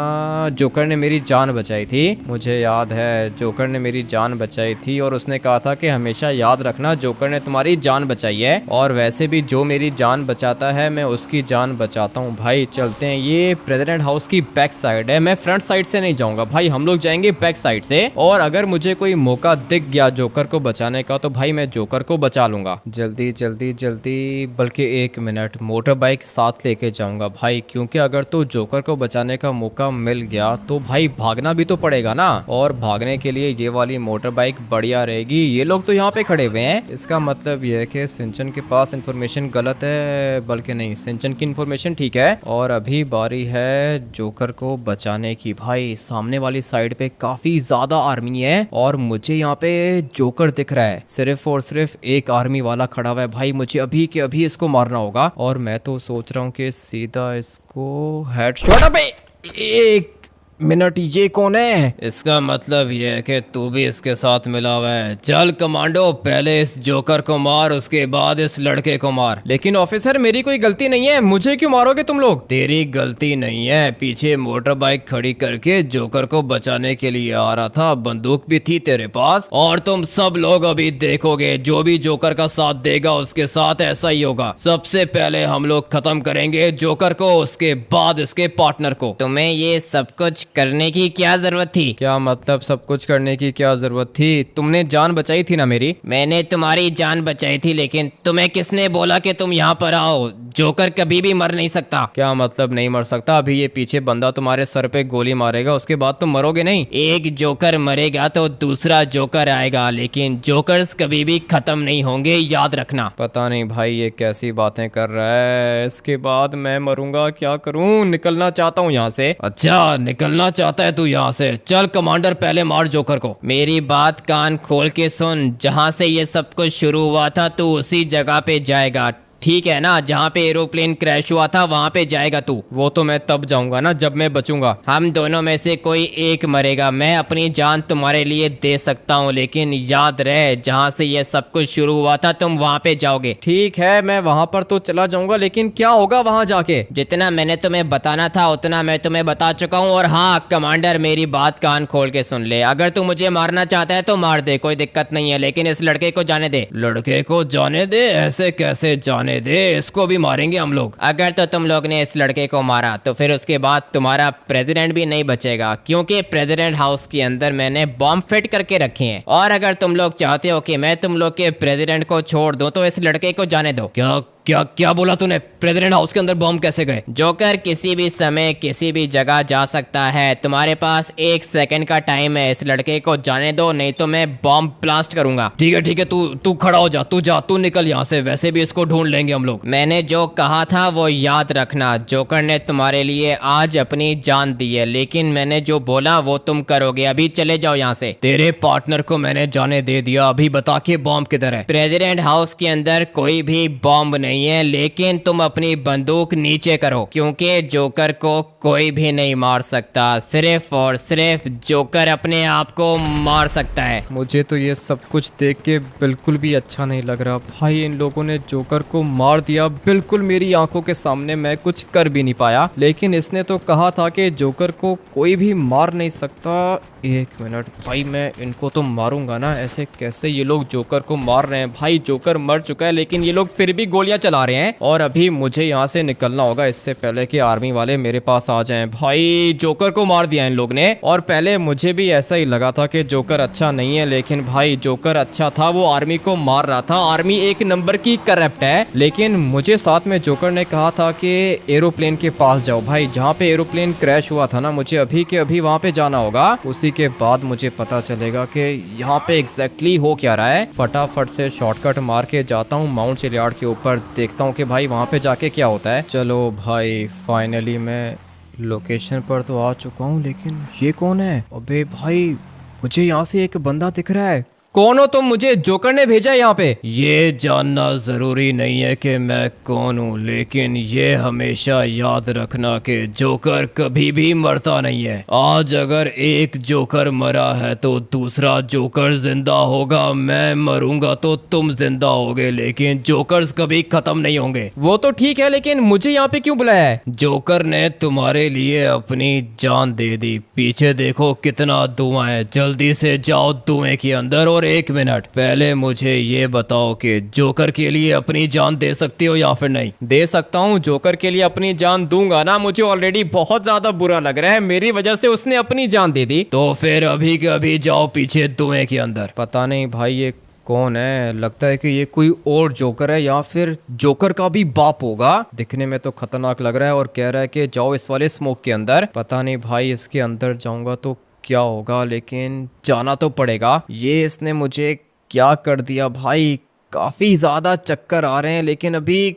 जोकर ने मेरी जान बचाई थी, मुझे याद है, जोकर ने मेरी जान बचाई थी और उसने कहा था कि हमेशा याद रखना जोकर ने तुम्हारी जान बचाई है। और वैसे भी जो मेरी जान बचाता है मैं उसकी जान बचाता हूँ। भाई चलते हैं, ये प्रेसिडेंट हाउस की बैक साइड है, मैं फ्रंट साइड से नहीं जाऊंगा भाई, हम लोग जाएंगे बैक साइड से। और अगर मुझे कोई मौका दिख गया जोकर को बचाने का तो भाई मैं जोकर को बचा लूंगा। जल्दी जल्दी जल्दी, बल्कि 1 मिनट, मोटर बाइक साथ लेके जाऊंगा भाई, क्योंकि अगर तो जोकर को बचाने का मौका मिल गया तो भाई भागना भी तो पड़ेगा ना। और भागने के लिए ये वाली मोटर बाइक बढ़िया रहेगी। ये लोग तो यहाँ पे खड़े हुए हैं, इसका मतलब ये है कि सिंचन के पास इंफॉर्मेशन गलत है, बल्कि नहीं, सिंचन की इंफॉर्मेशन ठीक है। और अभी बारी है जोकर को बचाने की। भाई सामने वाली साइड पे काफी ज्यादा आर्मी है और मुझे यहाँ पे जोकर दिख रहा है, सिर्फ और सिर्फ एक आर्मी वाला खड़ा हुआ है। भाई मुझे अभी के अभी इसको मारना होगा और मैं तो सोच रहा हूँ कि सीधा इसको हेडशॉट। अबे 1 मिनट, ये कौन है? इसका मतलब ये है कि तू भी इसके साथ मिला हुआ है। चल कमांडो, पहले इस जोकर को मार, उसके बाद इस लड़के को मार। लेकिन ऑफिसर, मेरी कोई गलती नहीं है, मुझे क्यों मारोगे तुम लोग? तेरी गलती नहीं है, पीछे मोटर बाइक खड़ी करके जोकर को बचाने के लिए आ रहा था, बंदूक भी थी तेरे पास, और तुम सब लोग अभी देखोगे जो भी जोकर का साथ देगा उसके साथ ऐसा ही होगा। सबसे पहले हम लोग खत्म करेंगे जोकर को, उसके बाद इसके पार्टनर को। तुम्हें ये सब कुछ करने की क्या जरूरत थी? क्या मतलब सब कुछ करने की क्या जरूरत थी? तुमने जान बचाई थी ना मेरी। मैंने तुम्हारी जान बचाई थी, लेकिन तुम्हें किसने बोला कि तुम यहाँ पर आओ? जोकर कभी भी मर नहीं सकता। क्या मतलब नहीं मर सकता? अभी ये पीछे बंदा तुम्हारे सर पे गोली मारेगा, उसके बाद तुम मरोगे नहीं। एक जोकर मरेगा तो दूसरा जोकर आएगा, लेकिन जोकर्स कभी भी खत्म नहीं होंगे, याद रखना। पता नहीं भाई ये कैसी बातें कर रहा है। इसके बाद मैं मरूंगा, क्या करूं? निकलना चाहता हूं यहाँ से। अच्छा, निकलना चाहता है तू यहाँ से? चल कमांडर, पहले मार जोकर को। मेरी बात कान खोल के सुन, जहाँ से ये सब कुछ शुरू हुआ था तू उसी जगह पे जाएगा, ठीक है ना? जहाँ पे एरोप्लेन क्रैश हुआ था वहाँ पे जाएगा तू। वो तो मैं तब जाऊंगा ना जब मैं बचूंगा। हम दोनों में से कोई एक मरेगा। मैं अपनी जान तुम्हारे लिए दे सकता हूँ, लेकिन याद रहे जहाँ से ये सब कुछ शुरू हुआ था तुम वहाँ पे जाओगे। ठीक है, मैं वहां पर तो चला जाऊंगा, लेकिन क्या होगा वहां जाके? जितना मैंने तुम्हें बताना था उतना मैं तुम्हें बता चुका हूँ। और हाँ कमांडर, मेरी बात कान खोल के सुन ले, अगर तू मुझे मारना चाहता है तो मार दे, कोई दिक्कत नहीं है, लेकिन इस लड़के को जाने दे। लड़के को जाने दे? ऐसे कैसे जाने दे? इसको भी मारेंगे हम लोग। अगर तो तुम लोग ने इस लड़के को मारा तो फिर उसके बाद तुम्हारा प्रेसिडेंट भी नहीं बचेगा, क्योंकि प्रेसिडेंट हाउस के अंदर मैंने बॉम्ब फिट करके रखे हैं। और अगर तुम लोग चाहते हो कि मैं तुम लोग के प्रेसिडेंट को छोड़ दूं तो इस लड़के को जाने दो। क्या क्या क्या बोला तूने? प्रेसिडेंट हाउस के अंदर बॉम्ब कैसे गए? जोकर किसी भी समय किसी भी जगह जा सकता है, तुम्हारे पास 1 सेकंड का टाइम है, इस लड़के को जाने दो नहीं तो मैं बॉम्ब ब्लास्ट करूंगा। ठीक है, तू खड़ा हो जा, तू निकल यहाँ से, वैसे भी इसको ढूंढ लेंगे हम लोग। मैंने जो कहा था वो याद रखना। जोकर ने तुम्हारे लिए आज अपनी जान दी है, लेकिन मैंने जो बोला वो तुम करोगे। अभी चले जाओ यहाँ से। तेरे पार्टनर को मैंने जाने दे दिया, अभी बता के बॉम्ब किधर है? प्रेसिडेंट हाउस के अंदर कोई भी बॉम्ब नहीं है, लेकिन तुम अपनी बंदूक नीचे करो, क्योंकि जोकर को कोई भी नहीं मार सकता, सिर्फ और सिर्फ जोकर अपने आप को मार सकता है। मुझे तो ये सब कुछ देख के बिल्कुल भी अच्छा नहीं लग रहा भाई। इन लोगों ने जोकर को मार दिया बिल्कुल मेरी आंखों के सामने, मैं कुछ कर भी नहीं पाया। लेकिन इसने तो कहा था कि जोकर को कोई भी मार नहीं सकता। एक मिनट भाई, मैं इनको तो मारूंगा ना। ऐसे कैसे ये लोग जोकर को मार रहे हैं? भाई जोकर मर चुका है, लेकिन ये लोग फिर भी गोलियां चला रहे हैं। और अभी मुझे यहाँ से निकलना होगा इससे पहले कि आर्मी वाले मेरे पास आ जाएं। भाई जोकर को मार दिया इन लोग ने। और पहले मुझे भी ऐसा ही लगा था कि जोकर अच्छा नहीं है, लेकिन भाई जोकर अच्छा था, वो आर्मी को मार रहा था। आर्मी एक नंबर की करप्ट है। लेकिन मुझे साथ में जोकर ने कहा था कि एरोप्लेन के पास जाओ। भाई जहाँ पे एरोप्लेन क्रैश हुआ था ना, मुझे अभी के अभी वहाँ पे जाना होगा। उसी के बाद मुझे पता चलेगा कि यहाँ पे एग्जैक्टली हो क्या रहा है। फटाफट से शॉर्टकट मार के जाता हूँ माउंट चिलियार्ड के ऊपर, देखता हूँ कि भाई वहाँ पे जाके क्या होता है। चलो भाई, फाइनली मैं लोकेशन पर तो आ चुका हूँ, लेकिन ये कौन है? अबे भाई, मुझे यहाँ से एक बंदा दिख रहा है। कौन हो तुम? मुझे जोकर ने भेजा है यहाँ पे। ये जानना जरूरी नहीं है कि मैं कौन हूँ, लेकिन ये हमेशा याद रखना कि जोकर कभी भी मरता नहीं है। आज अगर एक जोकर मरा है तो दूसरा जोकर जिंदा होगा, मैं मरूंगा तो तुम जिंदा होगे, लेकिन जोकर्स कभी खत्म नहीं होंगे। वो तो ठीक है, लेकिन मुझे यहाँ पे क्यों बुलाया है? जोकर ने तुम्हारे लिए अपनी जान दे दी। पीछे देखो कितना धुआं है, जल्दी से जाओ धुएं के अंदर। और एक मिनट पहले मुझे ये बताओ कि जोकर के लिए अपनी जान दे सकते हो या फिर नहीं? दे सकता हूँ, जोकर के लिए अपनी जान दूंगा ना। मुझे ऑलरेडी बहुत ज्यादा बुरा लग रहा है, मेरी वजह से उसने अपनी जान दे दी। तो फिर अभी के अभी जाओ पीछे धुएं के अंदर। पता नहीं भाई ये कौन है, लगता है कि ये कोई और जोकर है या फिर जोकर का भी बाप होगा। दिखने में तो खतरनाक लग रहा है और कह रहा है कि जाओ इस वाले स्मोक के अंदर। पता नहीं भाई इसके अंदर जाऊंगा तो क्या होगा, लेकिन जाना तो पड़ेगा। ये इसने मुझे क्या कर दिया भाई, काफी ज्यादा चक्कर आ रहे हैं, लेकिन अभी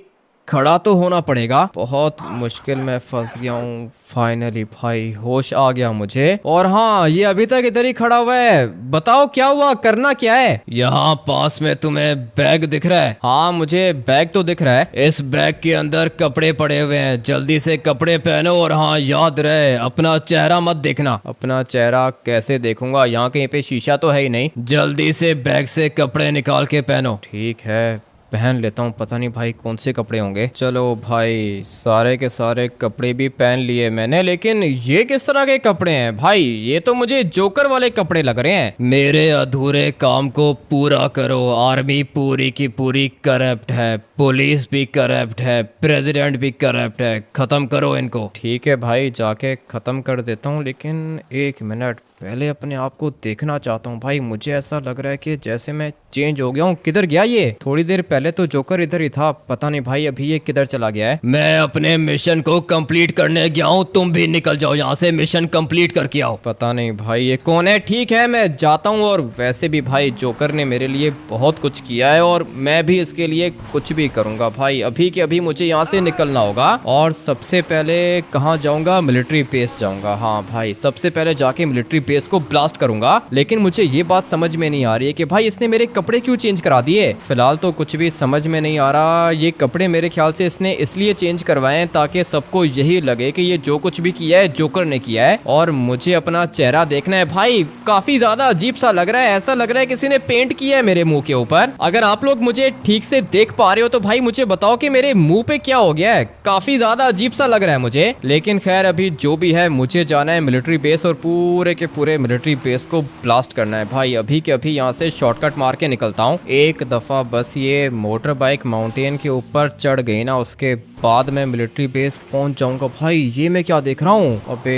खड़ा तो होना पड़ेगा। बहुत मुश्किल में फंस गया हूँ। फाइनली भाई होश आ गया मुझे। और हाँ, ये अभी तक इधर ही खड़ा हुआ है। बताओ क्या हुआ, करना क्या है? यहाँ पास में तुम्हें बैग दिख रहा है? हाँ, मुझे बैग तो दिख रहा है। इस बैग के अंदर कपड़े पड़े हुए हैं, जल्दी से कपड़े पहनो और हाँ याद रहे अपना चेहरा मत देखना। अपना चेहरा कैसे देखूंगा? यहाँ कहीं पे शीशा तो है ही नहीं। जल्दी से बैग से कपड़े निकाल के पहनो। ठीक है, पहन लेता हूँ। पता नहीं भाई कौन से कपड़े होंगे। चलो भाई, सारे के सारे कपड़े भी पहन लिए मैंने, लेकिन ये किस तरह के कपड़े हैं भाई? ये तो मुझे जोकर वाले कपड़े लग रहे हैं। मेरे अधूरे काम को पूरा करो। आर्मी पूरी की पूरी करप्ट है, पुलिस भी करप्ट है, प्रेसिडेंट भी करप्ट है। खत्म करो इनको। ठीक है भाई, जाके ख़त्म कर देता हूँ, लेकिन एक मिनट पहले अपने आप को देखना चाहता हूँ। भाई मुझे ऐसा लग रहा है कि जैसे मैं चेंज हो गया हूँ। किधर गया ये? थोड़ी देर पहले तो जोकर इधर ही था। पता नहीं भाई अभी ये किधर चला गया है। मैं अपने मिशन को कंप्लीट करने गया हूँ, तुम भी निकल जाओ यहाँ से, मिशन कंप्लीट करके आओ। पता नहीं भाई ये कौन है। ठीक है, मैं जाता हूँ। और वैसे भी भाई जोकर ने मेरे लिए बहुत कुछ किया है और मैं भी इसके लिए कुछ भी करूँगा। भाई अभी के अभी मुझे यहाँ से निकलना होगा। और सबसे पहले कहाँ जाऊँगा? मिलिट्री बेस जाऊँगा। हाँ भाई, सबसे पहले जाके मिलिट्री बेस को ब्लास्ट करूंगा। लेकिन मुझे ये बात समझ में नहीं आ रही है कि भाई इसने मेरे कपड़े क्यों चेंज करा दिए। फिलहाल तो कुछ भी समझ में नहीं आ रहा। ये कपड़े मेरे ख्याल से इसने इसलिए चेंज करवाए हैं ताकि सबको यही लगे कि ये जो कुछ भी किया है जोकर ने किया है और मुझे अपना चेहरा देखना है। भाई काफी ज्यादा अजीब सा लग रहा है। ऐसा लग रहा है किसी ने पेंट किया है मेरे मुंह के ऊपर। अगर आप लोग मुझे ठीक से देख पा रहे हो तो भाई मुझे बताओ कि मेरे मुंह पे क्या हो गया है। काफी ज्यादा अजीब सा लग रहा है मुझे। लेकिन खैर अभी जो भी है, मुझे जाना है मिलिट्री बेस और पूरे के पूरे मिलिट्री बेस को ब्लास्ट करना है। भाई अभी के अभी यहाँ से शॉर्टकट मार के निकलता हूँ। एक दफा बस ये मोटर बाइक माउंटेन के ऊपर चढ़ गई ना, उसके बाद मैं मिलिट्री बेस पहुंच जाऊंगा। भाई ये मैं क्या देख रहा हूँ? अबे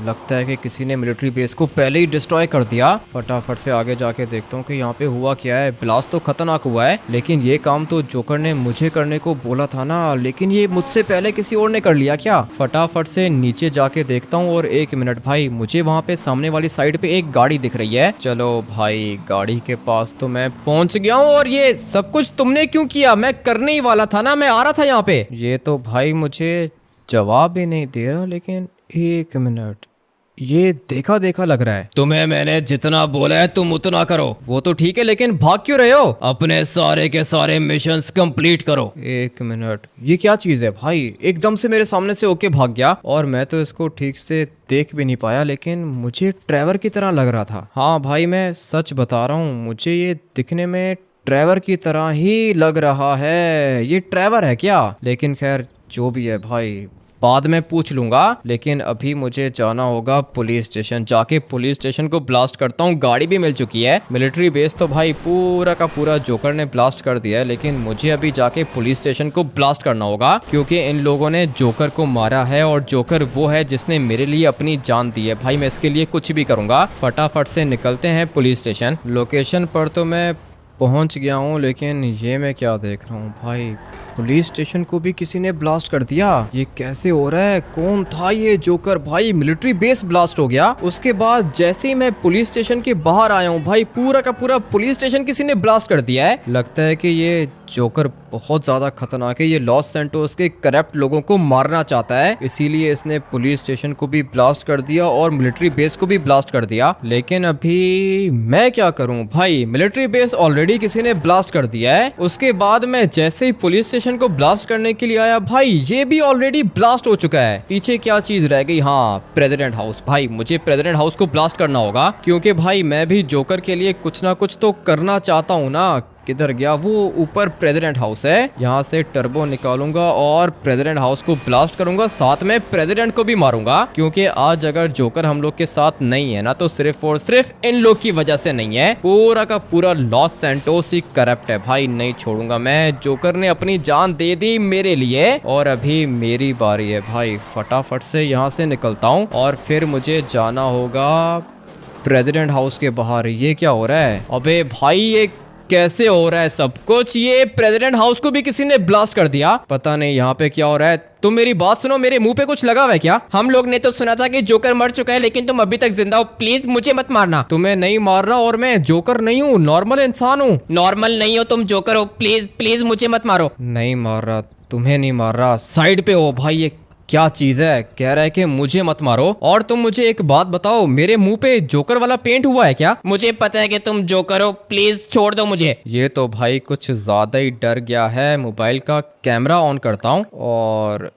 लगता है कि किसी ने मिलिट्री बेस को पहले ही डिस्ट्रॉय कर दिया। फटाफट से आगे जाके देखता हूँ कि यहाँ पे हुआ क्या है। ब्लास्ट तो खतरनाक हुआ है, लेकिन ये काम तो जोकर ने मुझे करने को बोला था ना, लेकिन ये मुझसे पहले किसी और ने कर लिया क्या? फटाफट से नीचे जाके देखता हूँ। और एक मिनट भाई, मुझे वहाँ पे सामने वाली साइड पे एक गाड़ी दिख रही है। चलो भाई, गाड़ी के पास तो मैं पहुंच गया हूँ। और ये सब कुछ तुमने क्यों किया? मैं करने ही वाला था ना, मैं आ रहा था यहाँ पे। ये तो भाई मुझे जवाब ही नहीं दे रहा। लेकिन एक मिनट, ये देखा देखा लग रहा है। तुम्हें मैंने जितना बोला है तुम उतना करो। वो तो ठीक है, लेकिन भाग क्यों रहे हो? अपने सारे के सारे मिशंस कंप्लीट करो। एक मिनट, ये क्या चीज है भाई? एकदम से मेरे सामने से होके भाग गया और मैं तो इसको ठीक से देख भी नहीं पाया, लेकिन मुझे ट्रेवर की तरह लग रहा था। हाँ भाई, मैं सच बता रहा हूँ, मुझे ये दिखने में ट्रेवर की तरह ही लग रहा है। ये ट्रेवर है क्या? लेकिन खैर जो भी है भाई, बाद में पूछ लूंगा। लेकिन अभी मुझे जाना होगा पुलिस स्टेशन। जाके पुलिस स्टेशन को ब्लास्ट करता हूँ। गाड़ी भी मिल चुकी है। मिलिट्री बेस तो भाई पूरा का पूरा जोकर ने ब्लास्ट कर दिया है, लेकिन मुझे अभी जाके पुलिस स्टेशन को ब्लास्ट करना होगा, क्योंकि इन लोगों ने जोकर को मारा है और जोकर वो है जिसने मेरे लिए अपनी जान दी है। भाई मैं इसके लिए कुछ भी करूंगा। फटाफट से निकलते हैं पुलिस स्टेशन। लोकेशन पर तो मैं पहुंच गया हूं, लेकिन ये मैं क्या देख रहा हूं भाई? पुलिस स्टेशन को भी किसी ने ब्लास्ट कर दिया। ये कैसे हो रहा है? कौन था ये जोकर? भाई मिलिट्री बेस ब्लास्ट हो गया। उसके बाद जैसे ही मैं पुलिस स्टेशन के बाहर आया हूँ भाई, पूरा का पूरा पुलिस स्टेशन किसी ने ब्लास्ट कर दिया है। लगता है कि ये जोकर बहुत ज्यादा खतरनाक है। ये लॉस सैंटोस के करप्ट लोगों को मारना चाहता है, इसीलिए इसने पुलिस स्टेशन को भी ब्लास्ट कर दिया और मिलिट्री बेस को भी ब्लास्ट कर दिया। लेकिन अभी मैं क्या करूं भाई? मिलिट्री बेस ऑलरेडी किसी ने ब्लास्ट कर दिया है। उसके बाद मैं जैसे ही पुलिस स्टेशन को ब्लास्ट करने के लिए आया भाई, ये भी ऑलरेडी ब्लास्ट हो चुका है। पीछे क्या चीज रह गई? हाँ, प्रेसिडेंट हाउस। भाई मुझे प्रेसिडेंट हाउस को ब्लास्ट करना होगा, क्योंकि भाई मैं भी जोकर के लिए कुछ ना कुछ तो करना चाहता हूँ ना। किधर गया वो? ऊपर प्रेसिडेंट हाउस है। यहाँ से टर्बो निकालूंगा और प्रेसिडेंट हाउस को ब्लास्ट करूंगा, साथ में प्रेसिडेंट को भी मारूंगा, क्योंकि आज अगर जोकर हम लोग के साथ नहीं है ना, तो सिर्फ और सिर्फ इन लोग की वजह से नहीं है। पूरा का पूरा लॉस सैंटोस ही करप्ट है भाई, नहीं छोड़ूंगा मैं। जोकर ने अपनी जान दे दी मेरे लिए और अभी मेरी बारी है भाई। फटाफट से यहाँ से निकलता हूँ और फिर मुझे जाना होगा प्रेसिडेंट हाउस के बाहर। ये क्या हो रहा है? अबे भाई ये कैसे हो रहा है सब कुछ? ये प्रेसिडेंट हाउस को भी किसी ने ब्लास्ट कर दिया। पता नहीं यहाँ पे क्या हो रहा है। तुम मेरी बात सुनो, मेरे मुंह पे कुछ लगा हुआ है क्या? हम लोग ने तो सुना था कि जोकर मर चुका है, लेकिन तुम अभी तक जिंदा हो। प्लीज मुझे मत मारना। तुम्हें नहीं मार रहा, और मैं जोकर नहीं हूँ, नॉर्मल इंसान हूँ। नॉर्मल नहीं हो तुम, जोकर हो। प्लीज प्लीज मुझे मत मारो। नहीं मार रहा तुम्हें नहीं मार रहा, साइड पे हो भाई। ये क्या चीज है? कह रहा है कि मुझे मत मारो। और तुम मुझे एक बात बताओ, मेरे मुंह पे जोकर वाला पेंट हुआ है क्या? मुझे पता है कि तुम जोकर हो, प्लीज छोड़ दो मुझे। ये तो भाई कुछ ज्यादा ही डर गया है। मोबाइल का कैमरा ऑन करता हूँ और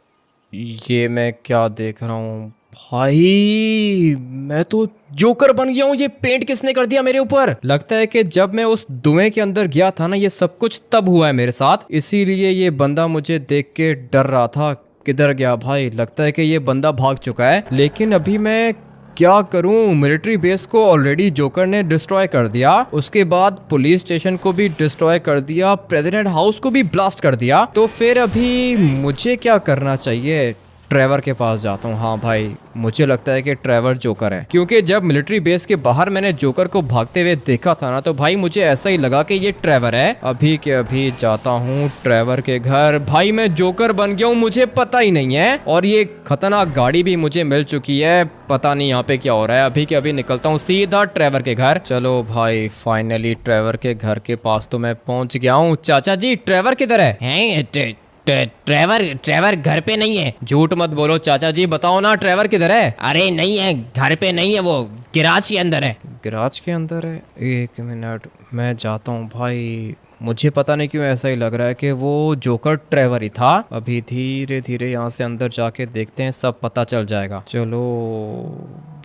ये मैं क्या देख रहा हूँ भाई, मैं तो जोकर बन गया हूँ। ये पेंट किसने कर दिया मेरे ऊपर? लगता है कि जब मैं उस धुएं के अंदर गया था ना, ये सब कुछ तब हुआ है मेरे साथ, इसीलिए ये बंदा मुझे देख के डर रहा था। किधर गया भाई? लगता है कि ये बंदा भाग चुका है। लेकिन अभी मैं क्या करूं? मिलिट्री बेस को ऑलरेडी जोकर ने डिस्ट्रॉय कर दिया, उसके बाद पुलिस स्टेशन को भी डिस्ट्रॉय कर दिया, प्रेसिडेंट हाउस को भी ब्लास्ट कर दिया। तो फिर अभी मुझे क्या करना चाहिए? ट्रेवर के पास जाता हूँ। हाँ भाई, मुझे लगता है कि ट्रेवर जोकर है, क्योंकि जब मिलिट्री बेस के बाहर मैंने जोकर को भागते हुए देखा था ना, तो भाई मुझे ऐसा ही लगा कि ये ट्रेवर है। अभी के अभी जाता हूँ ट्रेवर के घर। भाई मैं जोकर बन गया हूँ, मुझे पता ही नहीं है। और ये खतरनाक गाड़ी भी मुझे मिल चुकी है, पता नहीं यहाँ पे क्या हो रहा है। अभी के अभी निकलता हूँ सीधा ट्रेवर के घर। चलो भाई, फाइनली ट्रेवर के घर के पास तो मैं पहुंच गया हूँ। चाचा जी, ट्रेवर किधर है? ट्रेवर घर पे नहीं है। झूठ मत बोलो चाचा जी, बताओ ना ट्रेवर किधर है? अरे नहीं है, घर पे नहीं है, वो गिराज के अंदर है। गैराज के अंदर है? एक मिनट, मैं जाता हूँ भाई। मुझे पता नहीं क्यों ऐसा ही लग रहा है कि वो जोकर ट्रेवर ही था। अभी धीरे धीरे यहाँ से अंदर जाके देखते हैं, सब पता चल जाएगा। चलो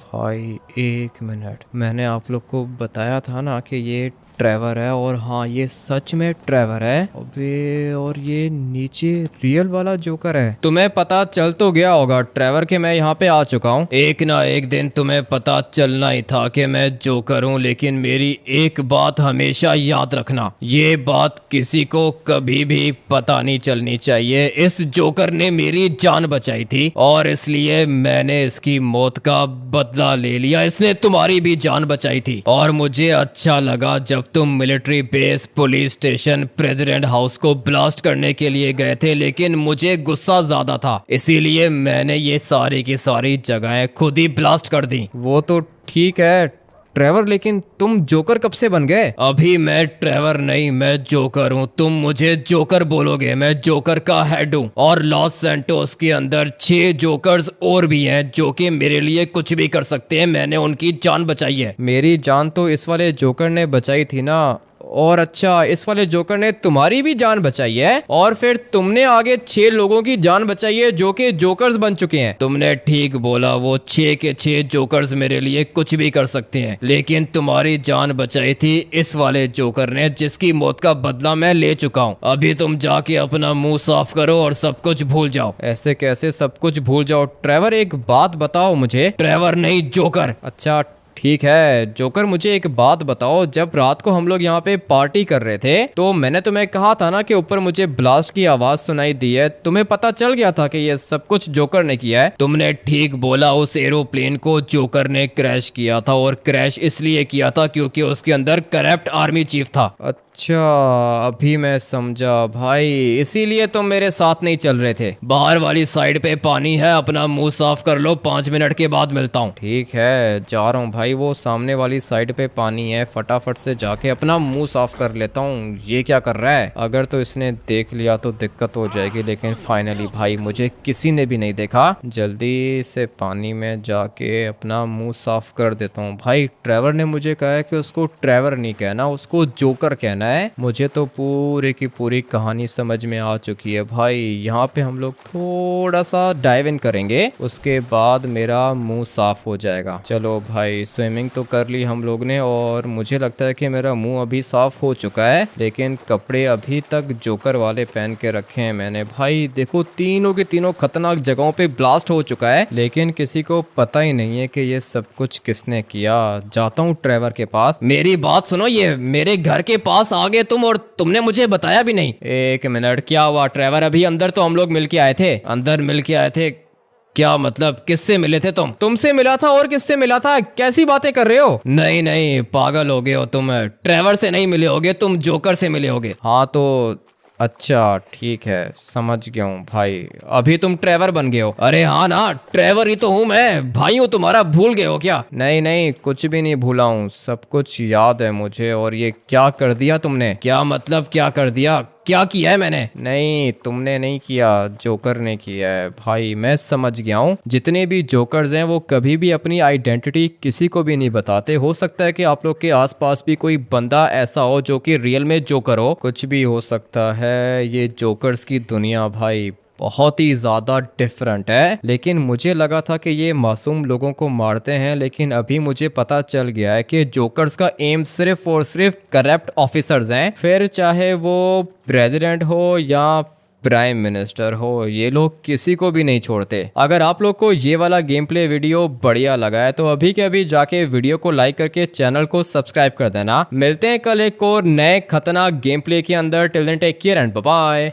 भाई, एक मिनट, मैंने आप लोग को बताया था ना कि ये ट्रेवर है, और हाँ ये सच में ट्रेवर है। अबे, और ये नीचे रियल वाला जोकर है। तुम्हें पता चल तो गया होगा ट्रेवर के मैं यहाँ पे आ चुका हूँ। एक ना एक दिन तुम्हें पता चलना ही था कि मैं जोकर हूँ, लेकिन मेरी एक बात हमेशा याद रखना, ये बात किसी को कभी भी पता नहीं चलनी चाहिए। इस जोकर ने मेरी जान बचाई थी और इसलिए मैंने इसकी मौत का बदला ले लिया। इसने तुम्हारी भी जान बचाई थी और मुझे अच्छा लगा जब तुम military base, police station, president house को ब्लास्ट करने के लिए गए थे, लेकिन मुझे गुस्सा ज्यादा था, इसीलिए मैंने ये सारी की सारी जगहें खुद ही ब्लास्ट कर दी। वो तो ठीक है ट्रेवर, लेकिन तुम जोकर कब से बन गए? अभी मैं ट्रेवर नहीं, मैं जोकर हूँ। तुम मुझे जोकर बोलोगे, मैं जोकर का हेड हूँ। और लॉस सैंटोस के अंदर 6 जोकर्स और भी हैं जो कि मेरे लिए कुछ भी कर सकते हैं। मैंने उनकी जान बचाई है। मेरी जान तो इस वाले जोकर ने बचाई थी ना। और अच्छा, इस वाले जोकर ने तुम्हारी भी जान बचाई है, और फिर तुमने आगे 6 लोगों की जान बचाई है जो कि जोकर्स बन चुके हैं। तुमने ठीक बोला, वो 6 के 6 जोकर्स मेरे लिए कुछ भी कर सकते हैं, लेकिन तुम्हारी जान बचाई थी इस वाले जोकर ने, जिसकी मौत का बदला मैं ले चुका हूँ। अभी तुम जाके अपना मुंह साफ करो और सब कुछ भूल जाओ। ऐसे कैसे सब कुछ भूल जाओ? ट्रेवर एक बात बताओ मुझे। ट्रेवर नहीं, जोकर। अच्छा ठीक है जोकर, मुझे एक बात बताओ, जब रात को हम लोग यहाँ पे पार्टी कर रहे थे तो मैंने तुम्हें कहा था ना कि ऊपर मुझे ब्लास्ट की आवाज सुनाई दी है। तुम्हें पता चल गया था कि ये सब कुछ जोकर ने किया है? तुमने ठीक बोला, उस एरोप्लेन को जोकर ने क्रैश किया था, और क्रैश इसलिए किया था क्योंकि उसके अंदर करप्ट आर्मी चीफ था। अच्छा, अभी मैं समझा भाई, इसीलिए तुम मेरे साथ नहीं चल रहे थे। बाहर वाली साइड पे पानी है, अपना मुंह साफ कर लो, 5 मिनट के बाद मिलता हूँ। ठीक है, जा रहा हूँ भाई। वो सामने वाली साइड पे पानी है, फटाफट से जाके अपना मुंह साफ कर लेता हूँ। ये क्या कर रहा है? अगर तो इसने देख लिया तो दिक्कत हो जाएगी, लेकिन फाइनली भाई मुझे किसी ने भी नहीं देखा। जल्दी से पानी में जाके अपना मुंह साफ कर देता हूँ। भाई ट्रेवर ने मुझे कहा है कि उसको ट्रेवर नहीं कहना, उसको जोकर कहना है। मुझे तो पूरी की पूरी कहानी समझ में आ चुकी है भाई। यहाँ पे हम लोग थोड़ा सा डाइव इन करेंगे, उसके बाद मेरा मुंह साफ हो जाएगा। चलो भाई, स्विमिंग तो कर ली हम लोग ने, और मुझे लगता है कि मेरा मुंह अभी साफ हो चुका है, लेकिन कपड़े अभी तक जोकर वाले पहन के रखे हैं मैंने। भाई देखो, तीनों के तीनों खतरनाक जगहों पे ब्लास्ट हो चुका है, लेकिन किसी को पता ही नहीं है कि ये सब कुछ किसने किया। जाता हूँ ट्रेवर के पास। मेरी बात सुनो, ये मेरे घर के पास आ गए तुम, और तुमने मुझे बताया भी नहीं। एक मिनट, क्या हुआ ट्रेवर? अभी अंदर तो हम लोग मिल के आए थे। अंदर मिल के आए थे? क्या मतलब, किससे मिले थे तुम? तुमसे मिला था। और किससे मिला था? कैसी बातें कर रहे हो? नहीं नहीं, पागल हो गए हो तुम। ट्रेवर से नहीं मिले होगे तुम, जोकर से मिले होगे। हाँ तो अच्छा ठीक है, समझ गया हूँ भाई। अभी तुम ट्रेवर बन गए हो? अरे हाँ ना, ट्रेवर ही तो हूँ मैं। भाई हूँ तुम्हारा, भूल गए हो क्या? नहीं नहीं, कुछ भी नहीं भूला हूँ, सब कुछ याद है मुझे। और ये क्या कर दिया तुमने? क्या मतलब क्या कर दिया? क्या किया है मैंने? नहीं, तुमने नहीं किया, जोकर ने किया है भाई। मैं समझ गया हूँ, जितने भी जोकर्स हैं वो कभी भी अपनी आइडेंटिटी किसी को भी नहीं बताते। हो सकता है कि आप लोग के आसपास भी कोई बंदा ऐसा हो जो कि रियल में जोकर हो, कुछ भी हो सकता है। ये जोकर्स की दुनिया भाई बहुत ही ज़्यादा डिफरेंट है। लेकिन मुझे लगा था कि ये मासूम लोगों को मारते हैं, लेकिन अभी मुझे पता चल गया है कि जोकर्स का एम सिर्फ और सिर्फ करप्ट ऑफिसर्स हैं। फिर चाहे वो प्रेसिडेंट हो या प्राइम मिनिस्टर हो, ये लोग किसी को भी नहीं छोड़ते। अगर आप लोग को ये वाला गेम प्ले वीडियो बढ़िया लगा है तो अभी के अभी जाके वीडियो को लाइक करके चैनल को सब्सक्राइब कर देना। मिलते हैं कल एक और नए खतरनाक गेम प्ले के अंदर। Till then take care and bye bye.